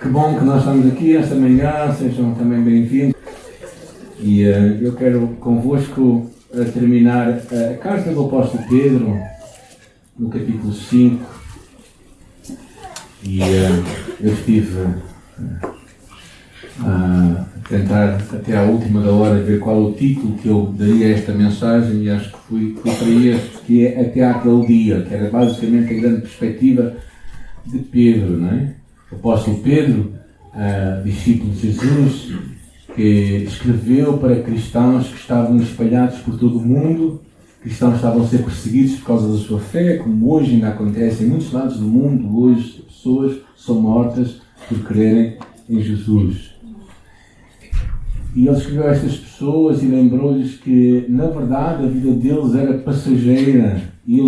Que bom que nós estamos aqui esta manhã, sejam também bem-vindos. E eu quero convosco terminar a carta do apóstolo Pedro, no capítulo 5. E eu estive a tentar até à última da hora ver qual o título que eu daria a esta mensagem, e acho que fui para este, que é Até àquele dia, que era basicamente a grande perspectiva de Pedro, não é? O apóstolo Pedro, discípulo de Jesus, que escreveu para cristãos que estavam espalhados por todo o mundo, cristãos que estavam a ser perseguidos por causa da sua fé, como hoje ainda acontece em muitos lados do mundo. Hoje pessoas são mortas por crerem em Jesus. E ele escreveu a estas pessoas e lembrou-lhes que, na verdade, a vida deles era passageira e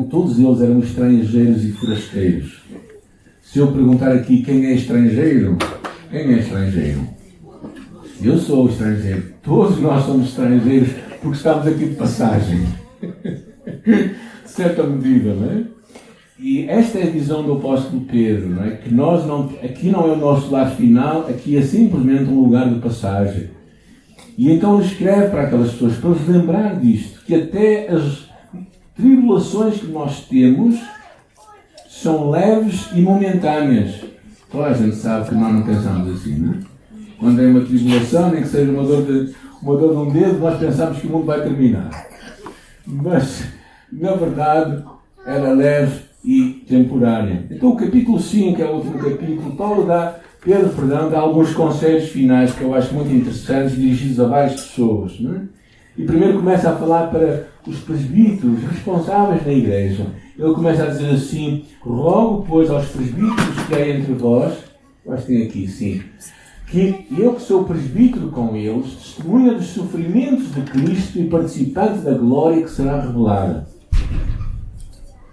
todos eles eram estrangeiros e forasteiros. Se eu perguntar aqui quem é estrangeiro, quem é estrangeiro? Eu sou estrangeiro. Todos nós somos estrangeiros porque estamos aqui de passagem. De certa medida, não é? E esta é a visão do apóstolo Pedro, não é? Que aqui não é o nosso lar final, aqui é simplesmente um lugar de passagem. E então ele escreve para aquelas pessoas para nos lembrar disto, que até as tribulações que nós temos são leves e momentâneas. Toda a gente sabe que nós não pensamos assim, não é? Quando é uma tribulação, nem que seja uma dor de um dedo, nós pensamos que o mundo vai terminar. Mas, na verdade, era leve e temporária. Então o capítulo 5, que é o último capítulo, Pedro dá alguns conselhos finais que eu acho muito interessantes, dirigidos a várias pessoas, não é? E primeiro começa a falar para os presbíteros responsáveis da igreja. Ele começa a dizer assim: rogo, pois, aos presbíteros que há entre vós, eu acho que tem aqui, sim, que eu que sou presbítero com eles, testemunha dos sofrimentos de Cristo e participante da glória que será revelada.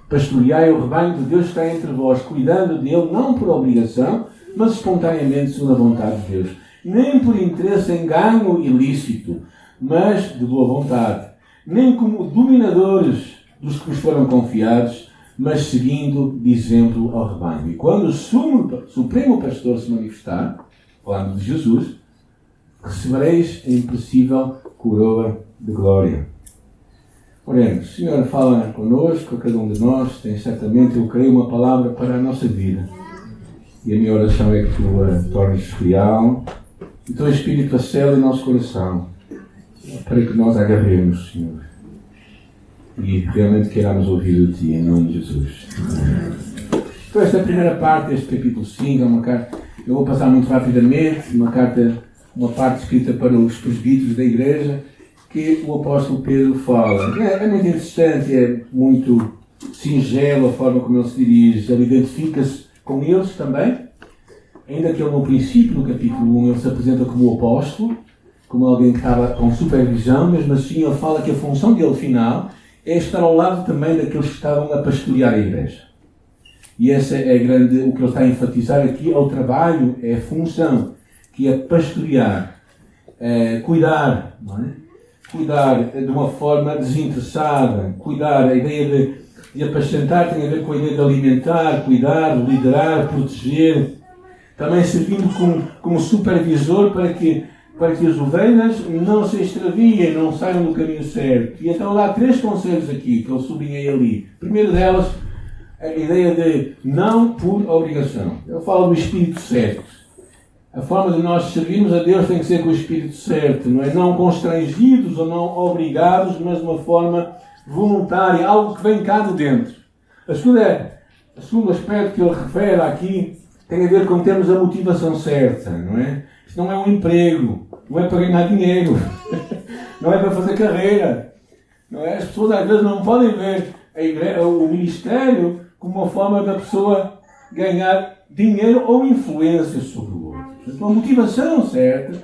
Pastoreai o rebanho de Deus que está entre vós, cuidando dele, não por obrigação, mas espontaneamente segundo a vontade de Deus. Nem por interesse em ganho ilícito, mas de boa vontade. Nem como dominadores dos que vos foram confiados, mas seguindo de exemplo ao rebanho. E quando o Supremo Pastor se manifestar, falando de Jesus, recebereis a impossível coroa de glória. Oremos. O Senhor fala connosco, a cada um de nós, tem certamente, eu creio, uma palavra para a nossa vida. E a minha oração é que tu a tornes real, e o teu Espírito a cele em nosso coração, para que nós agarremos, Senhor, e realmente queiramos ouvir de Ti, em nome de Jesus. Então esta primeira parte deste capítulo 5 é uma carta, eu vou passar muito rapidamente, uma parte escrita para os presbíteros da igreja, que o apóstolo Pedro fala. É muito interessante, é muito singelo a forma como ele se dirige, ele identifica-se com eles também, ainda que ele no princípio, no capítulo 1, ele se apresenta como o apóstolo, como alguém que estava com supervisão, mesmo assim ele fala que a função dele final é estar ao lado também daqueles que estavam a pastorear a igreja. E essa é o que ele está a enfatizar aqui, é o trabalho, é a função, que é pastorear, cuidar, não é? Cuidar de uma forma desinteressada, cuidar, a ideia de apacentar tem a ver com a ideia de alimentar, cuidar, liderar, proteger, também servindo como supervisor para que as ovelhas não se extraviem, não saiam do caminho certo. E então há 3 conselhos aqui que eu sublinhei ali. O primeiro delas, a ideia de não por obrigação. Eu falo do Espírito certo. A forma de nós servirmos a Deus tem que ser com o Espírito certo, não é? Não constrangidos ou não obrigados, mas de uma forma voluntária, algo que vem cá de dentro. O segundo aspecto que ele refere aqui tem a ver com termos a motivação certa, não é? Isto não é um emprego, não é para ganhar dinheiro, não é para fazer carreira, não é? As pessoas às vezes não podem ver o ministério como uma forma da pessoa ganhar dinheiro ou influência sobre o outro. Então, a motivação certa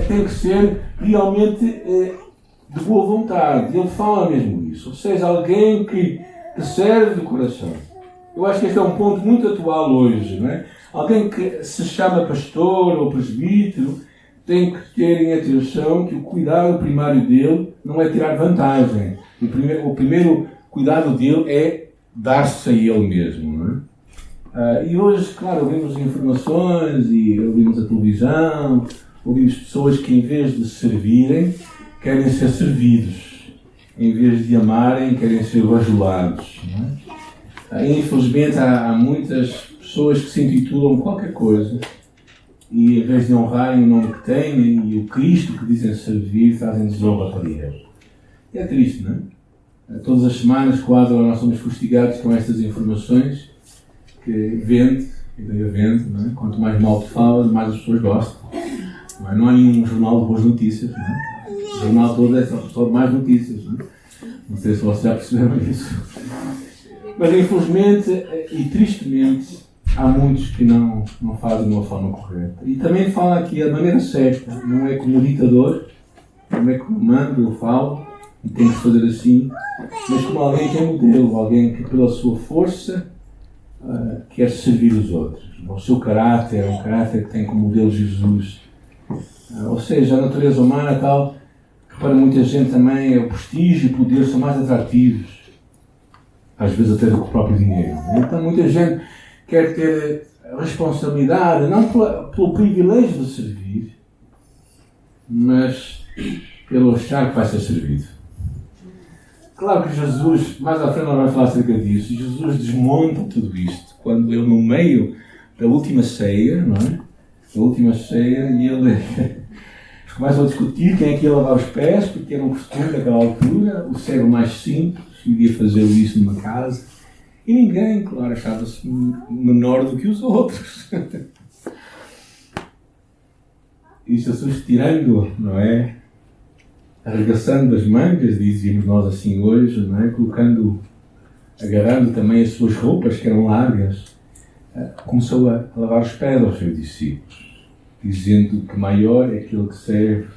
tem que ser realmente de boa vontade. Ele fala mesmo isso. Ou seja, alguém que serve de coração. Eu acho que este é um ponto muito atual hoje, não é? Alguém que se chama pastor ou presbítero tem que ter em atenção que o cuidado primário dele não é tirar vantagem. O primeiro cuidado dele é dar-se a ele mesmo, não é? E hoje, claro, ouvimos informações e ouvimos a televisão, ouvimos pessoas que, em vez de servirem, querem ser servidos. Em vez de amarem, querem ser bajulados. Não é? Infelizmente, há muitas pessoas que se intitulam qualquer coisa e, em vez de honrarem o nome que têm e o Cristo que dizem servir, fazem desonra para Ele. É triste, não é? Todas as semanas, quase, nós somos fustigados com estas informações que vende, não é? Quanto mais mal te fala, mais as pessoas gostam. Não há nenhum jornal de boas notícias, não é? O jornal todo é só de mais notícias, não é? Não sei se vocês já perceberam isso. Mas, infelizmente e tristemente, há muitos que não fazem de uma forma correta. E também fala aqui a maneira certa, não é como ditador, não é como mando, eu falo, e tem que fazer assim, mas como alguém que é modelo, alguém que pela sua força quer servir os outros. O seu caráter é um caráter que tem como modelo Jesus. Ou seja, a natureza humana tal, que para muita gente também o prestígio e o poder são mais atrativos, às vezes até do que o próprio dinheiro. Então muita gente quer ter a responsabilidade, não pelo privilégio de servir, mas pelo achar que vai ser servido. Claro que Jesus, mais à frente nós vamos falar acerca disso, Jesus desmonta tudo isto, quando ele no meio da última ceia, não é? Da última ceia, e ele começam a discutir quem é que ia lavar os pés, porque era um costume daquela altura, o cego mais simples, iria fazer isso numa casa, e ninguém, claro, achava-se menor do que os outros. E Jesus tirando, não é? Arregaçando as mangas, dizíamos nós assim hoje, não é? Agarrando também as suas roupas, que eram largas, começou a lavar os pés aos seus discípulos, dizendo que maior é aquele que serve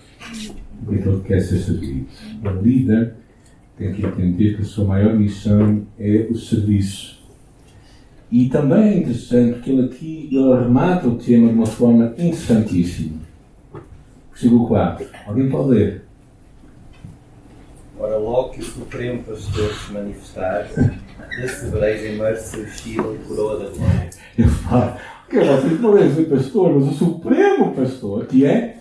do que aquele que quer ser servido. O líder tem que entender que a sua maior missão é o serviço. E também é interessante que ele remata o tema de uma forma interessantíssima. Versículo 4. Alguém pode ler? Ora, logo que o Supremo Pastor se manifestar, recebereis em mercê o estilo e coroa da glória. Eu falo, que vocês podem ser pastor, mas o Supremo Pastor, que é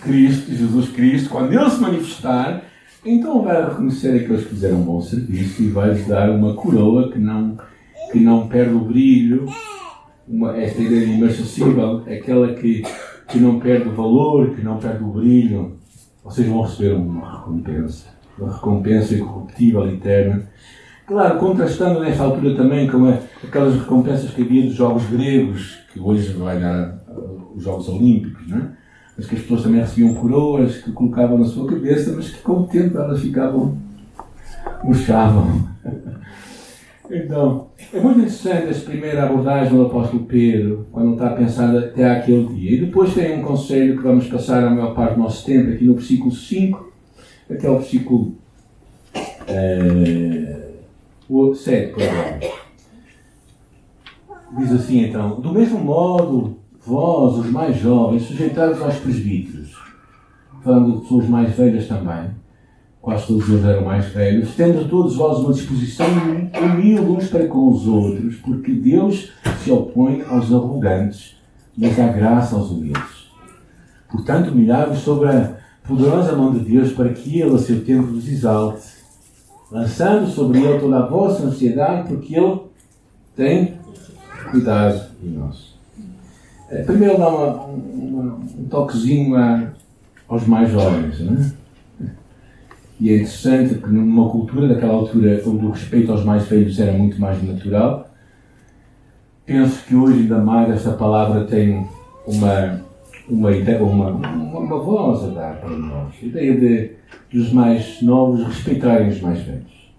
Cristo, Jesus Cristo, quando Ele se manifestar, então vai reconhecer aqueles que fizeram um bom serviço e vai-lhes dar uma coroa que não perde o brilho, esta ideia imarcessível, aquela que não perde o valor, que não perde o brilho. Vocês vão receber uma recompensa incorruptível, eterna. Claro, contrastando nesta altura também com aquelas recompensas que havia dos jogos gregos, que hoje vai dar os Jogos Olímpicos, não é? Mas que as pessoas também recebiam coroas que colocavam na sua cabeça, mas que com o tempo elas murchavam. Então, é muito interessante esta primeira abordagem do apóstolo Pedro, quando está a pensar até àquele dia. E depois tem um conselho que vamos passar a maior parte do nosso tempo, aqui no versículo 5, até ao versículo 7, por exemplo. Diz assim então: do mesmo modo, vós, os mais jovens, sujeitados aos presbíteros, falando de pessoas mais velhas também, quase todos eles eram mais velhos, tendo todos vós uma disposição humilde uns para com os outros, porque Deus se opõe aos arrogantes, mas dá graça aos humildes. Portanto, humilhai-vos sobre a poderosa mão de Deus, para que Ele, a seu tempo, vos exalte, lançando sobre Ele toda a vossa ansiedade, porque Ele tem cuidado de nós. Primeiro dá um toquezinho aos mais jovens, não é? E é interessante que numa cultura daquela altura, onde o respeito aos mais velhos era muito mais natural, penso que hoje ainda mais esta palavra tem uma voz a dar para nós. A ideia dos mais novos respeitarem os mais velhos.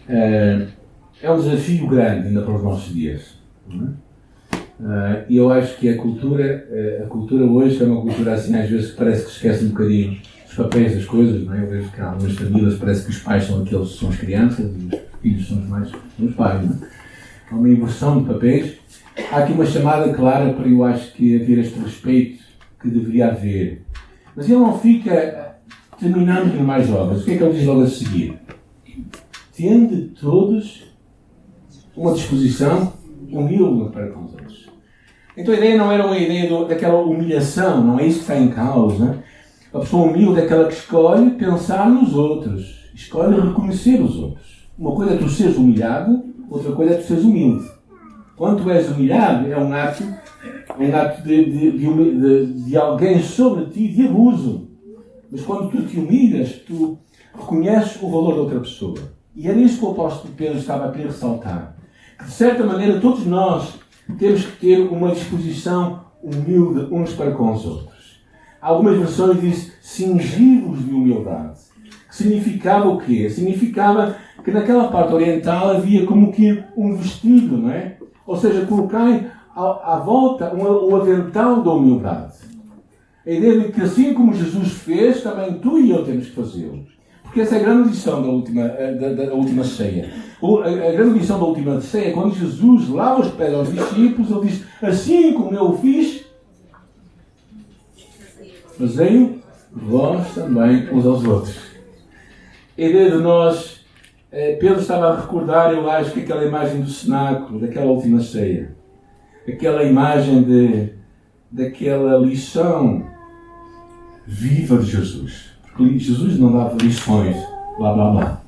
É um desafio grande ainda para os nossos dias. E eu acho que a cultura hoje é uma cultura assim, às vezes, que parece que esquece um bocadinho os papéis das coisas, não é? Eu vejo que há algumas famílias parece que os pais são aqueles que são as crianças e os filhos são os pais, não é? Há uma inversão de papéis. Há aqui uma chamada clara para eu acho que haver este respeito que deveria haver. Mas ele não fica terminando com mais jovens. O que é que ele diz logo a seguir? Tende todos uma disposição humilde para com os outros. Então a ideia não era uma ideia daquela humilhação, não é isso que está em causa. Né? A pessoa humilde é aquela que escolhe pensar nos outros, escolhe reconhecer os outros. Uma coisa é tu seres humilhado, outra coisa é tu seres humilde. Quando tu és humilhado, é um ato de alguém sobre ti de abuso. Mas quando tu te humilhas, tu reconheces o valor da outra pessoa. E era isso que o apóstolo Pedro estava a querer ressaltar. Que, de certa maneira, todos nós temos que ter uma disposição humilde uns para com os outros. Algumas versões dizem cingivos de humildade. Que significava o quê? Significava que naquela parte oriental havia como que um vestido, não é? Ou seja, colocar à volta o avental da humildade. A ideia de que assim como Jesus fez, também tu e eu temos que fazê-lo. Porque essa é a grande lição da última ceia. A grande lição da última ceia é quando Jesus lava os pés aos discípulos, ele diz, assim como eu o fiz, fazei-o vós também uns aos outros. A ideia de nós, Pedro estava a recordar, eu acho, que aquela imagem do cenáculo, daquela última ceia. Aquela imagem daquela lição viva de Jesus. Porque Jesus não dava lições, blá blá blá.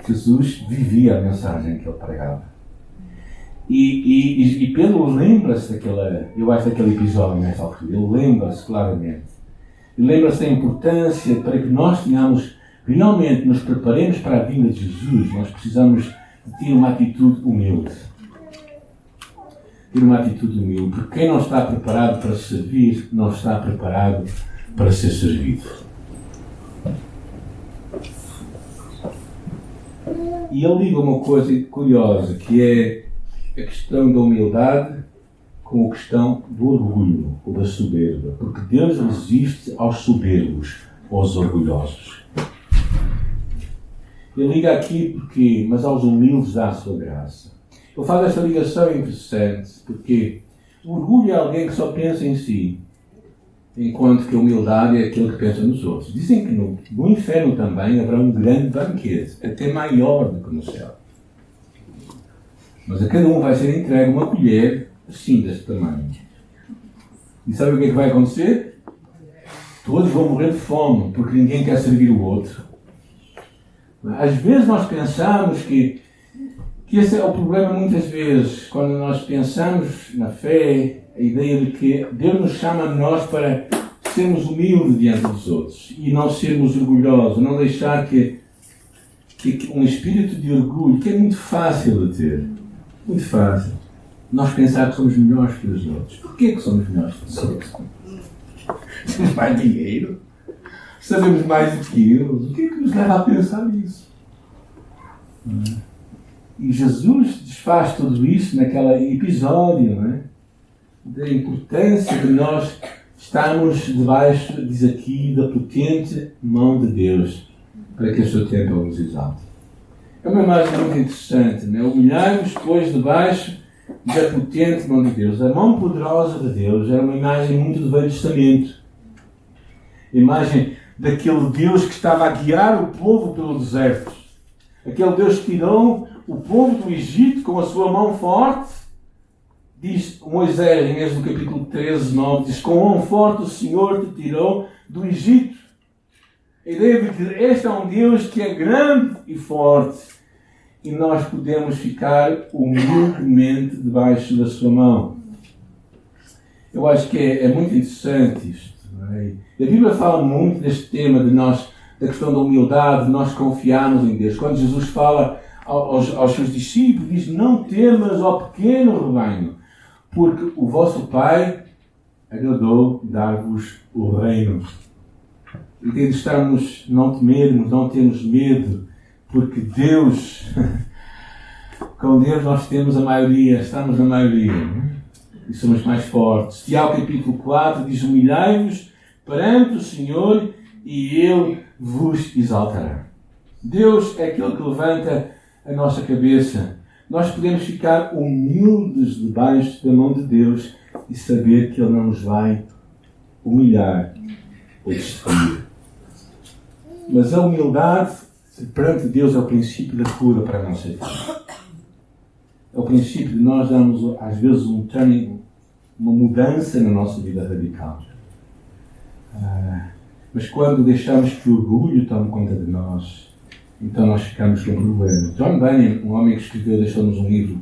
Jesus vivia a mensagem que ele pregava. E Pedro lembra-se daquele episódio nessa altura. Ele lembra-se claramente. Ele lembra-se da importância para que nós realmente nos preparemos para a vinda de Jesus. Nós precisamos de ter uma atitude humilde. Porque quem não está preparado para servir, não está preparado para ser servido. E ele liga uma coisa curiosa, que é a questão da humildade com a questão do orgulho ou da soberba. Porque Deus resiste aos soberbos, aos orgulhosos. Ele liga aqui porque, mas aos humildes dá a sua graça. Ele faz esta ligação interessante, porque o orgulho é alguém que só pensa em si, enquanto que a humildade é aquele que pensa nos outros. Dizem que no inferno também haverá um grande banquete, até maior do que no céu. Mas a cada um vai ser entregue uma colher assim deste tamanho. E sabe o que é que vai acontecer? Todos vão morrer de fome, porque ninguém quer servir o outro. Às vezes nós pensamos que esse é o problema muitas vezes, quando nós pensamos na fé, a ideia de que Deus nos chama a nós para sermos humildes diante dos outros e não sermos orgulhosos, não deixar que um espírito de orgulho, que é muito fácil de ter, muito fácil, nós pensar que somos melhores que os outros. Porquê que somos melhores que os outros? Temos mais dinheiro? Sabemos mais do que eles? O que é que nos leva a pensar nisso? E Jesus desfaz tudo isso naquele episódio, não é? Da importância de nós estarmos debaixo, diz aqui, da potente mão de Deus, para que o seu templo nos exalte. É uma imagem muito interessante, não é? Humilhar-nos, pois, debaixo da potente mão de Deus. A mão poderosa de Deus era uma imagem muito do Velho Testamento. A imagem daquele Deus que estava a guiar o povo pelo deserto. Aquele Deus que tirou o povo do Egito com a sua mão forte. Diz Moisés, em Êxodo capítulo 13, 9, diz, com mão forte o Senhor te tirou do Egito. A ideia de que este é um Deus que é grande e forte. E nós podemos ficar humildemente debaixo da sua mão. Eu acho que é muito interessante isto. Não é? A Bíblia fala muito deste tema da questão da humildade, de nós confiarmos em Deus. Quando Jesus fala aos seus discípulos, diz, não temas, ó pequeno rebanho, porque o vosso Pai agradou dar-vos o reino. E tem de estarmos, não temermos, não termos medo, porque Deus, com Deus nós temos a maioria, estamos na maioria, e somos mais fortes. Tiago capítulo 4 diz, humilhai-vos perante o Senhor e Ele vos exaltará. Deus é aquele que levanta a nossa cabeça. Nós podemos ficar humildes debaixo da mão de Deus e saber que Ele não nos vai humilhar ou destruir. Mas a humildade perante Deus é o princípio da cura para a nossa vida. é o princípio de nós darmos, às vezes, uma mudança na nossa vida radical. Mas quando deixamos que o orgulho tome conta de nós, então nós ficamos com um problema. John Bunyan, um homem que escreveu, deixou-nos um livro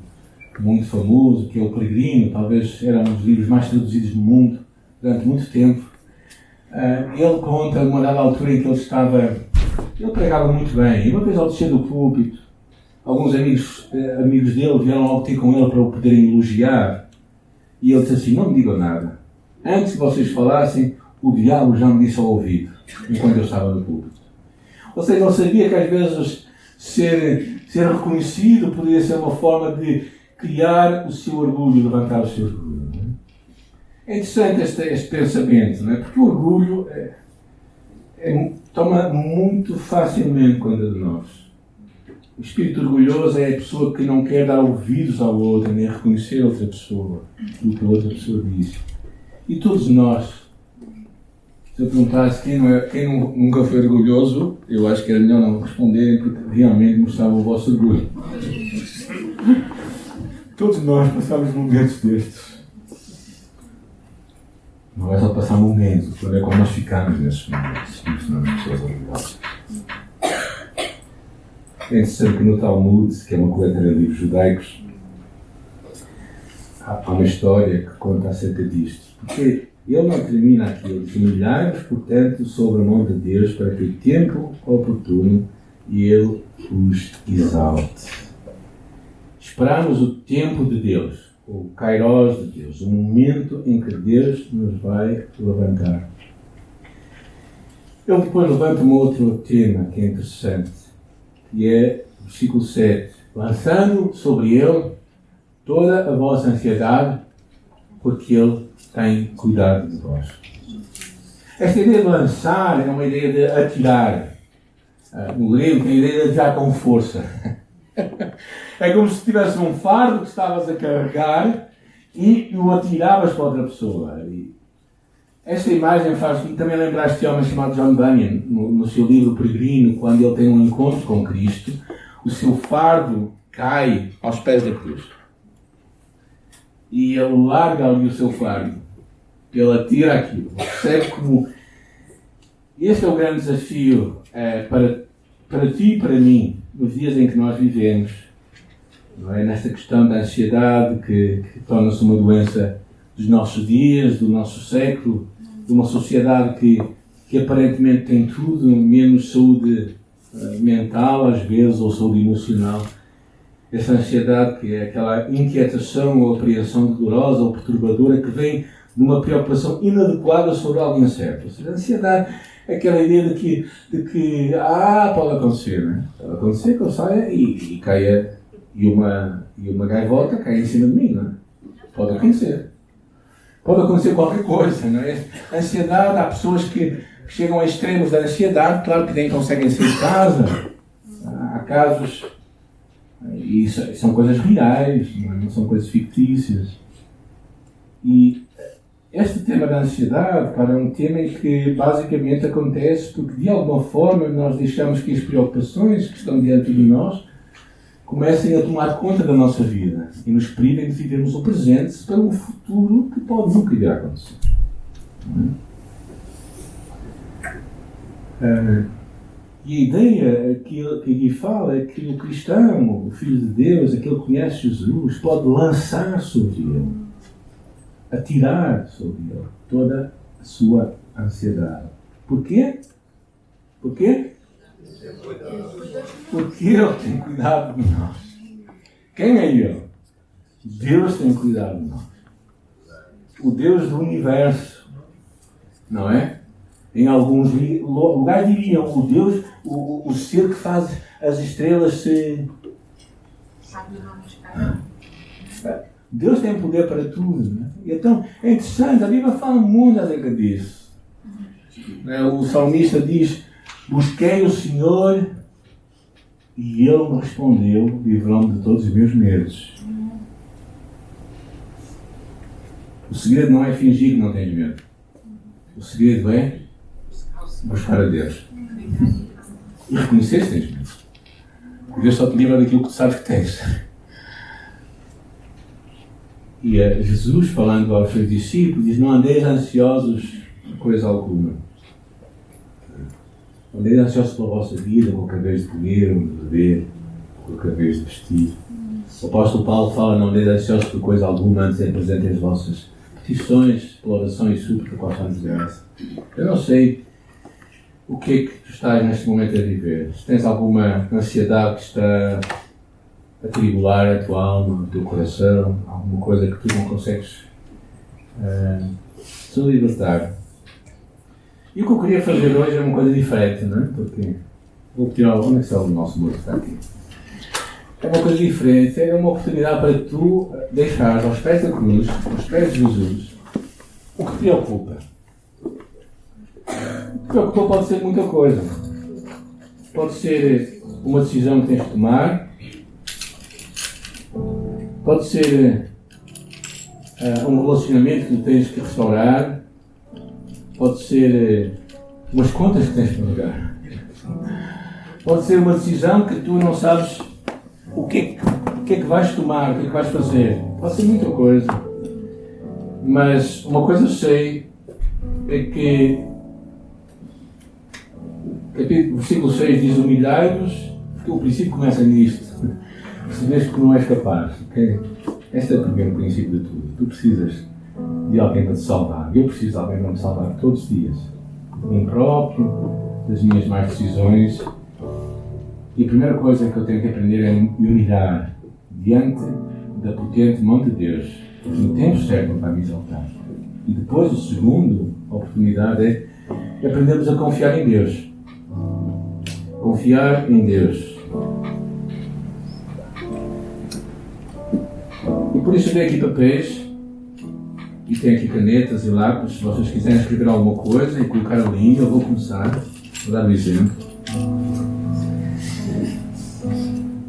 muito famoso, que é O Peregrino, talvez era um dos livros mais traduzidos no mundo durante muito tempo. Ele conta uma dada altura em que ele pregava muito bem, e uma vez ao descer do púlpito, alguns amigos dele vieram logo ter com ele para o poderem elogiar, e ele disse assim: não me digam nada, antes que vocês falassem, o diabo já me disse ao ouvido, enquanto eu estava no púlpito. Ou seja, ele sabia que às vezes ser reconhecido poderia ser uma forma de criar o seu orgulho, levantar o seu orgulho. É interessante este pensamento, não é? Porque o orgulho toma muito facilmente conta de nós. O espírito orgulhoso é a pessoa que não quer dar ouvidos ao outro, nem reconhecer a outra pessoa, o que a outra pessoa diz. E todos nós, se eu perguntasse quem nunca foi orgulhoso, eu acho que era melhor não responderem, porque realmente mostravam o vosso orgulho. Todos nós passamos momentos destes. Não é só passar momentos, o problema é como nós ficamos nesses momentos, mostramos pessoas orgulhosas. É interessante que no Talmud, que é uma coletânea de livros judaicos, há uma história que conta acerca disto. Porque ele não termina aqui, ele diz: humilhai-vos, portanto, sobre a mão de Deus, para que o tempo oportuno ele os exalte. Esperamos o tempo de Deus, o Kairos de Deus, o momento em que Deus nos vai levantar. Ele depois levanta um outro tema que é interessante, que é o versículo 7. Lançando sobre ele toda a vossa ansiedade, porque ele tem cuidado de vós. Esta ideia de lançar é uma ideia de atirar. No grego tem a ideia de atirar com força. É como se tivesse um fardo que estavas a carregar e o atiravas para outra pessoa. E esta imagem faz-me também lembrar este homem chamado John Bunyan, no seu livro Peregrino, quando ele tem um encontro com Cristo, o seu fardo cai aos pés da cruz. E ele larga ali o seu fardo. Ele atira aquilo. Percebe como este é o grande desafio para ti e para mim, nos dias em que nós vivemos. Não é? Nesta questão da ansiedade que torna-se uma doença dos nossos dias, do nosso século, de uma sociedade que aparentemente tem tudo, menos saúde mental, às vezes, ou saúde emocional. Essa ansiedade, que é aquela inquietação ou apreensão dolorosa ou perturbadora que vem de uma preocupação inadequada sobre algo incerto. Ou seja, a ansiedade é aquela ideia de que pode acontecer, não é? Pode acontecer que eu saia e caia, e uma gaivota cai em cima de mim, não é? Pode acontecer. Pode acontecer qualquer coisa, não é? A ansiedade, há pessoas que chegam a extremos da ansiedade, claro que nem conseguem sair de casa. Há casos, e são coisas reais, não são coisas fictícias. E este tema da ansiedade, é um tema em que basicamente acontece porque de alguma forma nós deixamos que as preocupações que estão diante de nós comecem a tomar conta da nossa vida e nos privem de vivermos o presente para um futuro que pode nunca vir a acontecer. E a ideia que aqui fala é que o cristão, o Filho de Deus, aquele que conhece Jesus, pode lançar sobre ele, atirar sobre ele toda a sua ansiedade. Porquê? Porquê? Porque Ele tem cuidado de nós. Quem é Ele? Deus tem cuidado de nós. O Deus do universo. Não é? Em alguns lugares diriam o Deus, o ser que faz as estrelas se... Deus tem poder para tudo. Não é? Então, é interessante, a Bíblia fala muito acerca disso. O salmista diz: busquei o Senhor e Ele me respondeu, livrou-me de todos os meus medos. O segredo não é fingir que não tens medo. O segredo é buscar a Deus. E reconhecer que tens medo. Deus só te livra daquilo que tu sabes que tens. E Jesus, falando aos seus discípulos, diz: não andeis ansiosos por coisa alguma. Não andeis ansiosos pela vossa vida, com o que haveis de comer ou de beber, com o que haveis de vestir. O apóstolo Paulo fala: não andeis ansiosos por coisa alguma, antes apresentem as vossas petições pela oração e súplica com a ação de graça. Eu não sei o que é que tu estás neste momento a viver. Se tens alguma ansiedade que está a tribular a tua alma, o teu coração, alguma coisa que tu não consegues se libertar. E o que eu queria fazer hoje é uma coisa diferente, não é? Porque vou tirar onde é que está o nosso morto? Está aqui. É uma coisa diferente, é uma oportunidade para tu deixar aos pés da cruz, aos pés de Jesus, o que te preocupa. O que te preocupa pode ser muita coisa. Pode ser uma decisão que tens de tomar, pode ser um relacionamento que tens que restaurar, pode ser umas contas que tens que pagar, pode ser uma decisão que tu não sabes o que é que vais tomar, o que é que vais fazer. Pode ser muita coisa. Mas uma coisa eu sei é que o versículo 6 diz: humilhai-vos, porque o princípio começa nisto. Se vês que não és capaz, okay? Este é o primeiro princípio de tudo. Tu precisas de alguém para te salvar. Eu preciso de alguém para me salvar todos os dias. De mim próprio, das minhas más decisões. E a primeira coisa que eu tenho que aprender é me humilhar diante da potente mão de Deus, que no tempo certo vai me exaltar. E depois, a segunda oportunidade é aprendermos a confiar em Deus. Confiar em Deus. E por isso eu tenho aqui papéis e tenho aqui canetas e lápis. Se vocês quiserem escrever alguma coisa e colocar ali, eu vou começar. Vou dar um exemplo.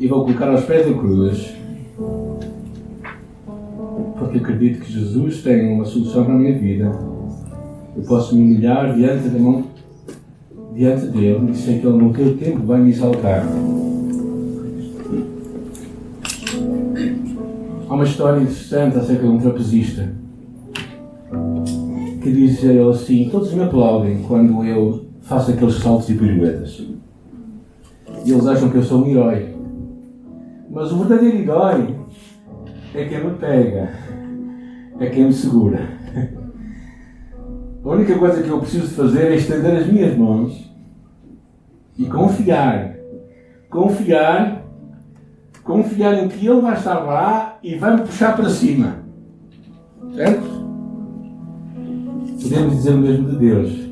E vou colocar aos pés da cruz, porque acredito que Jesus tem uma solução para a minha vida. Eu posso me humilhar diante dele e sei que Ele no teu tempo vai me exaltar. Há uma história interessante acerca de um trapezista que diz a ele assim: todos me aplaudem quando eu faço aqueles saltos e piruetas. E eles acham que eu sou um herói. Mas o verdadeiro herói é quem me pega, é quem me segura. A única coisa que eu preciso de fazer é estender as minhas mãos e confiar em que Ele vai estar lá e vai me puxar para cima. Certo? Podemos dizer o mesmo de Deus.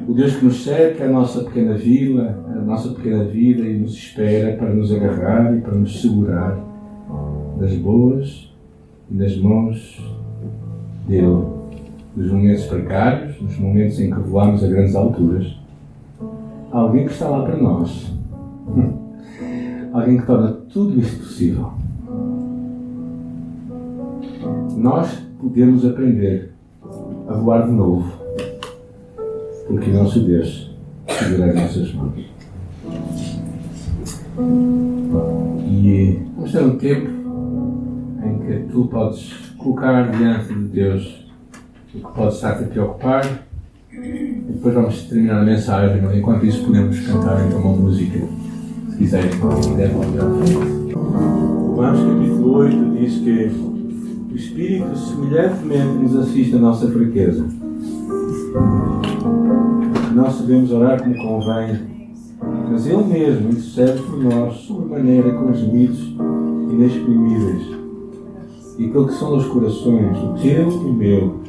O Deus que nos cerca, a nossa pequena vila, a nossa pequena vida e nos espera para nos agarrar e para nos segurar das boas e das mãos dele. Nos momentos precários, nos momentos em que voamos a grandes alturas. Há alguém que está lá para nós. Alguém que torna tudo isto possível. Nós podemos aprender a voar de novo, porque o nosso Deus segura as nossas mãos. E vamos ter um tempo em que tu podes colocar diante de Deus o que pode estar-te a preocupar. E depois vamos terminar a mensagem, mas enquanto isso podemos cantar então uma música, se quiserem, quiserem voltar à frente. Romanos capítulo 8 diz que o Espírito semelhantemente nos assiste à nossa fraqueza. Nós sabemos orar como convém, mas Ele mesmo intercede por nós sobremaneira com gemidos inexprimíveis. E aquilo que são os corações, o teu e o meu,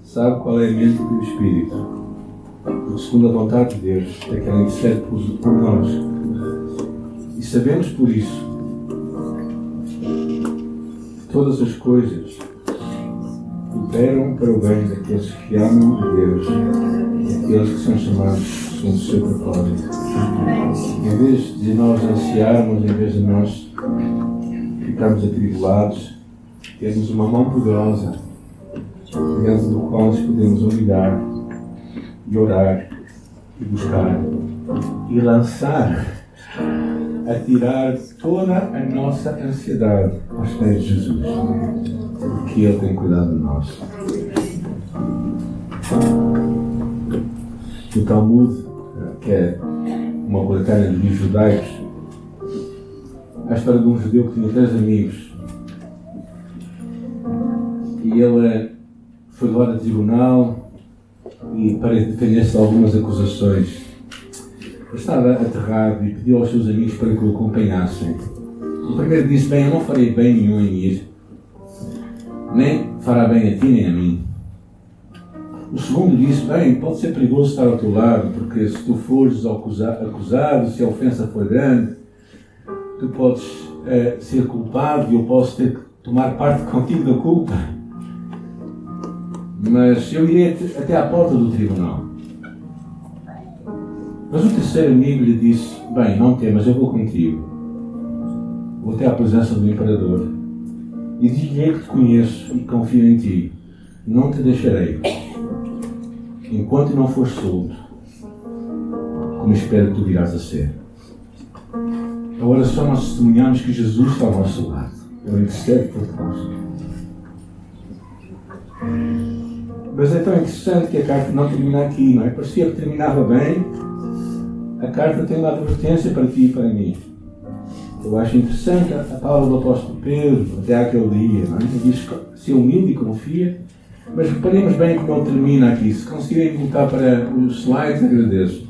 sabe qual é a mente do Espírito. Porque segundo a vontade de Deus, é que Ele intercede por nós. E sabemos por isso que todas as coisas cooperam para o bem daqueles que amam a Deus, aqueles que são chamados segundo o seu propósito. Em vez de nós ansiarmos, em vez de nós ficarmos atribulados, temos uma mão poderosa diante do qual nos podemos humilhar e orar e buscar e lançar, atirar toda a nossa ansiedade aos pés de Jesus. que Ele tem cuidado de nós. O Talmud, que é uma coletânea de livros judaicos, a história de um judeu que tinha 3 amigos. E ele foi levado a tribunal e para defender-se de algumas acusações. Ele estava aterrado e pediu aos seus amigos para que o acompanhassem. O primeiro disse: bem, eu não farei bem nenhum em ir, nem fará bem a ti nem a mim. O segundo disse: bem, pode ser perigoso estar ao teu lado, porque se tu fores acusado, se a ofensa for grande, tu podes ser culpado e eu posso ter que tomar parte contigo da culpa. Mas eu irei até à porta do tribunal. Mas o terceiro amigo lhe disse: bem, não temas, eu vou contigo. Vou até à presença do imperador e diz-lhe que te conheço e confio em ti. Não te deixarei, enquanto não fores solto, como espero que tu virás a ser. Agora só nós testemunhamos que Jesus está ao nosso lado. Ele intercede por nós. Mas é tão interessante que a carta não termina aqui, não é? Parecia que terminava bem. A carta tem uma advertência para ti e para mim. Eu acho interessante a palavra do apóstolo Pedro, até aquele dia, não é? Ele diz: ser humilde e confia. Mas reparemos bem como ele termina aqui. Se conseguirem voltar para os slides, agradeço.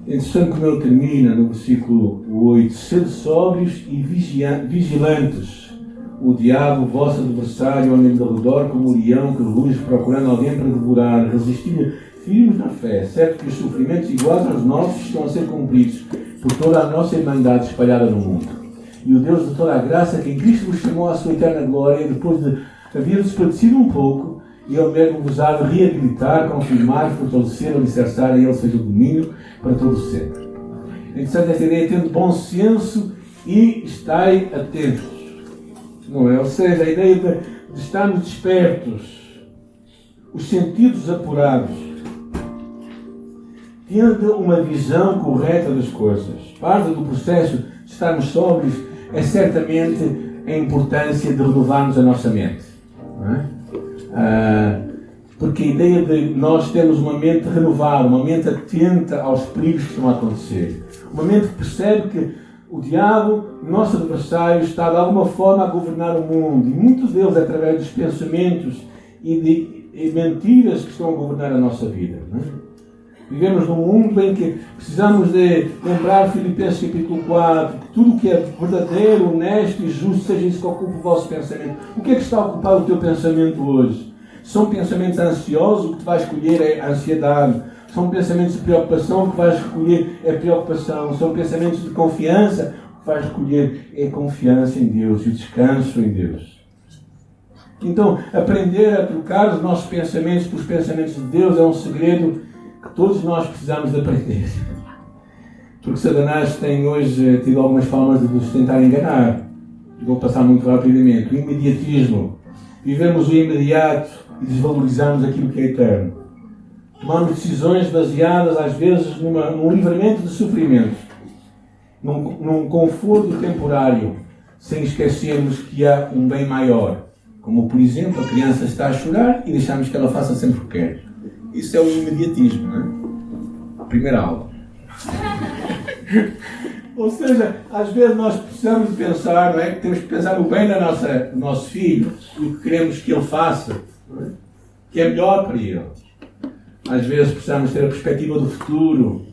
É interessante como ele termina no versículo 8: sede sóbrios e vigilantes. O diabo, vosso adversário, anda em redor como o leão que ruge procurando alguém para devorar. Resistir firmes na fé, certo que os sofrimentos iguais aos nossos estão a ser cumpridos por toda a nossa irmandade espalhada no mundo. E o Deus de toda a graça, que em Cristo vos chamou à sua eterna glória, depois de haver-vos padecido um pouco, Ele mesmo vos há de reabilitar, confirmar, fortalecer, alicerçar, a Ele seja o domínio para todo sempre. É interessante esta ideia: tendo bom senso e estai atentos. Não é? Ou seja, a ideia de estarmos despertos, os sentidos apurados, tendo uma visão correta das coisas. Parte do processo de estarmos sóbrios é certamente a importância de renovarmos a nossa mente. Não é? Porque a ideia de nós termos uma mente renovada, uma mente atenta aos perigos que estão a acontecer, uma mente que percebe que o diabo, nosso adversário, está de alguma forma a governar o mundo, e muitos deles através dos pensamentos e mentiras que estão a governar a nossa vida. Não é? Vivemos num mundo em que precisamos de lembrar Filipenses capítulo 4, que tudo o que é verdadeiro, honesto e justo, seja isso que ocupe o vosso pensamento. O que é que está a ocupar o teu pensamento hoje? São pensamentos ansiosos, o que tu vais escolher é a ansiedade. São pensamentos de preocupação, o que vais escolher é preocupação. São pensamentos de confiança, o que vais escolher é confiança em Deus e o descanso em Deus. Então, aprender a trocar os nossos pensamentos pelos pensamentos de Deus é um segredo que todos nós precisamos de aprender. Porque Satanás tem hoje tido algumas formas de nos tentar enganar. Vou passar muito rapidamente. O imediatismo. Vivemos o imediato e desvalorizamos aquilo que é eterno. Tomamos decisões baseadas, às vezes, num livramento de sofrimento, num conforto temporário, sem esquecermos que há um bem maior. Como, por exemplo, a criança está a chorar e deixamos que ela faça sempre o que quer. Isso é o imediatismo, não é? Primeira aula. Ou seja, às vezes nós precisamos de pensar, não é? Que temos que pensar no bem do nosso filho, o que queremos que ele faça, não é? Que é melhor para ele. Às vezes precisamos ter a perspectiva do futuro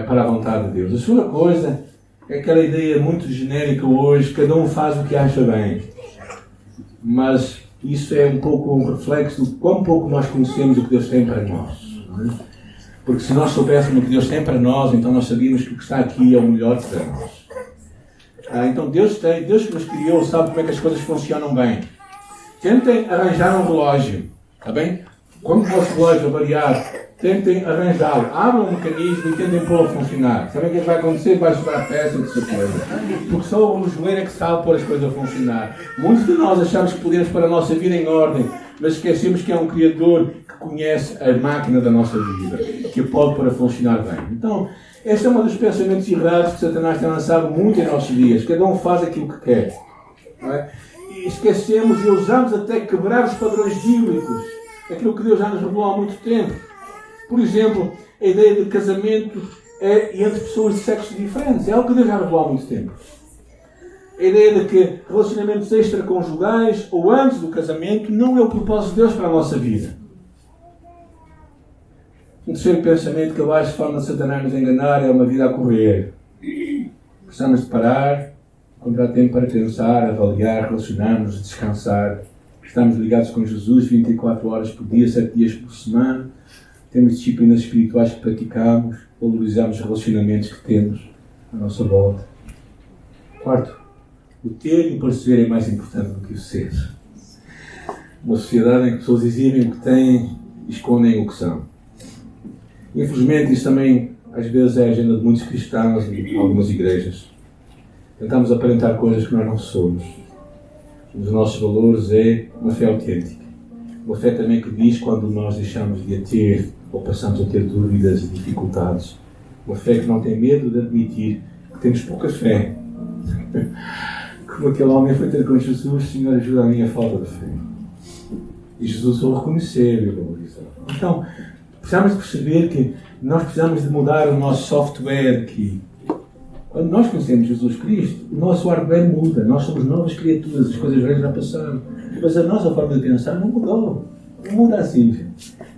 para a vontade de Deus. A segunda coisa é aquela ideia muito genérica hoje: cada um faz o que acha bem. Mas isso é um pouco um reflexo de quão pouco nós conhecemos o que Deus tem para nós. Não é? Porque se nós soubéssemos o que Deus tem para nós, então nós sabíamos que o que está aqui é o melhor para nós. Então Deus que nos criou, sabe como é que as coisas funcionam bem. Tentem arranjar um relógio, está bem? Quando o vosso relógio variar, tentem arranjá-lo. Abram o mecanismo e tentem pô-lo a funcionar. Sabem o que vai acontecer? Vai sobrar peça de certeza. Porque só o joelho é que sabe pôr as coisas a funcionar. Muitos de nós achamos que podemos pôr a nossa vida em ordem, mas esquecemos que é um Criador que conhece a máquina da nossa vida, que a pode pôr a funcionar bem. Então, este é um dos pensamentos errados que Satanás tem lançado muito em nossos dias. Cada um faz aquilo que quer. Não é? esquecemos e ousamos até quebrar os padrões bíblicos, aquilo que Deus já nos revelou há muito tempo. Por exemplo, a ideia de casamento é entre pessoas de sexos diferentes. É algo que Deus já revelou há muito tempo. A ideia de que relacionamentos extraconjugais ou antes do casamento não é o propósito de Deus para a nossa vida. Um terceiro pensamento que eu acho que forma de Satanás nos enganar é uma vida a correr. Precisamos de parar, encontrar tempo para pensar, avaliar, relacionar-nos, descansar. Estamos ligados com Jesus 24 horas por dia, 7 dias por semana. Temos disciplinas espirituais que praticamos, valorizamos os relacionamentos que temos à nossa volta. Quarto, o ter e o parecer é mais importante do que o ser. Uma sociedade em que pessoas exibem o que têm e escondem o que são. Infelizmente, isso também, às vezes, é a agenda de muitos cristãos e de algumas igrejas. Tentamos aparentar coisas que nós não somos. Um dos nossos valores é uma fé autêntica. Uma fé também que diz quando nós deixamos de a ter ou passamos a ter dúvidas e dificuldades. Uma fé que não tem medo de admitir que temos pouca fé. Como aquele homem foi ter com Jesus: Senhor, ajuda a minha falta de fé. E Jesus o reconhecer e valorizar. Então, precisamos de perceber que nós precisamos de mudar o nosso software aqui. Quando nós conhecemos Jesus Cristo, o nosso hardware muda. Nós somos novas criaturas, as coisas velhas já passaram. Mas a nossa forma de pensar não mudou. Não muda assim.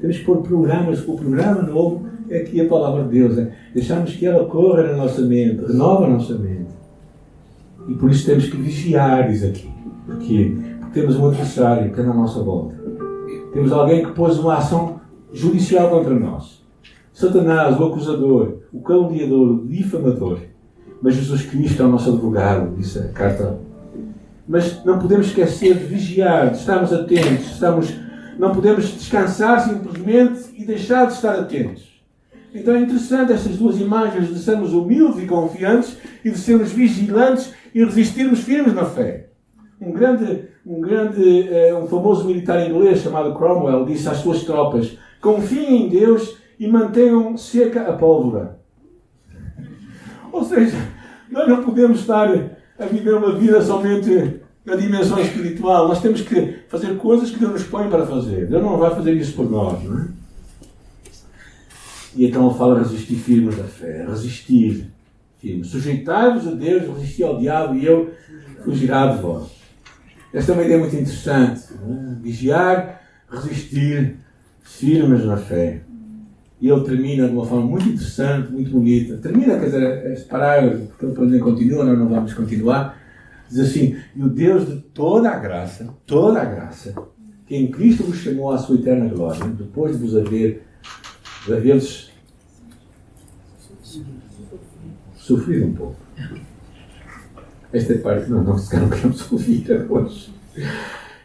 Temos que pôr programas. O programa novo é aqui a palavra de Deus. Deixamos que ela corra na nossa mente, renova a nossa mente. E por isso temos que vigiar isso aqui. Porquê? Porque temos um adversário que é na nossa volta. Temos alguém que pôs uma ação judicial contra nós. Satanás, o acusador, o caluniador, o difamador. Mas Jesus Cristo é o nosso advogado, disse a carta. Mas não podemos esquecer de vigiar, de estarmos atentos. Não podemos descansar simplesmente e deixar de estar atentos. Então é interessante estas duas imagens de sermos humildes e confiantes e de sermos vigilantes e resistirmos firmes na fé. Um famoso militar inglês chamado Cromwell disse às suas tropas: confiem em Deus e mantenham seca a pólvora. Ou seja, nós não podemos estar a viver uma vida somente na dimensão espiritual. Nós temos que fazer coisas que Deus nos põe para fazer. Deus não vai fazer isso por nós, não é? E então ele fala resistir firmes da fé. Resistir firmes. Sujeitai-vos a Deus, resistir ao diabo e ele fugirá de vós. Esta é uma ideia muito interessante. Não é? Vigiar, resistir firmes na fé. E ele termina de uma forma muito interessante, muito bonita. Termina, quer dizer, este parágrafo, porque ele depois nem continua, nós não vamos continuar. Diz assim: e o Deus de toda a graça, que em Cristo vos chamou à sua eterna glória, depois de vos haveres sofrido um pouco. Esta é a parte que nós não queremos ouvir hoje.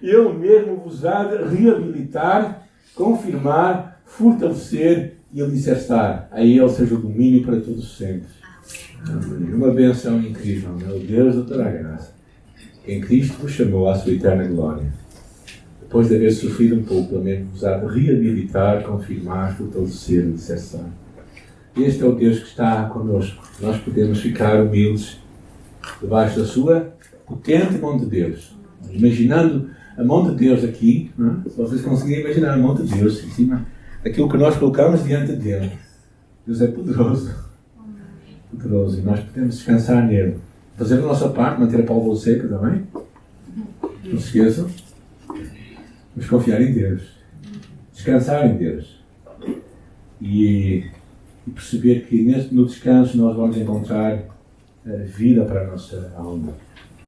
Ele mesmo vos há de reabilitar, confirmar, fortalecer e alicerçar. A ele seja o domínio para todos sempre. Uma benção incrível, não é? O Deus de toda a graça, que em Cristo vos chamou à sua eterna glória. Depois de haver sofrido um pouco, pelo menos vos há de reabilitar, confirmar, fortalecer e alicerçar. Este é o Deus que está connosco. Nós podemos ficar humildes debaixo da sua potente mão de Deus. Imaginando a mão de Deus aqui, não é? Se vocês conseguirem imaginar a mão de Deus em cima daquilo que nós colocamos diante dele. Deus é poderoso. Poderoso. E nós podemos descansar nele. Fazer a nossa parte, manter a pólvora seca também. Não se esqueçam. Vamos confiar em Deus. Descansar em Deus. E perceber que no descanso nós vamos encontrar vida para a nossa alma.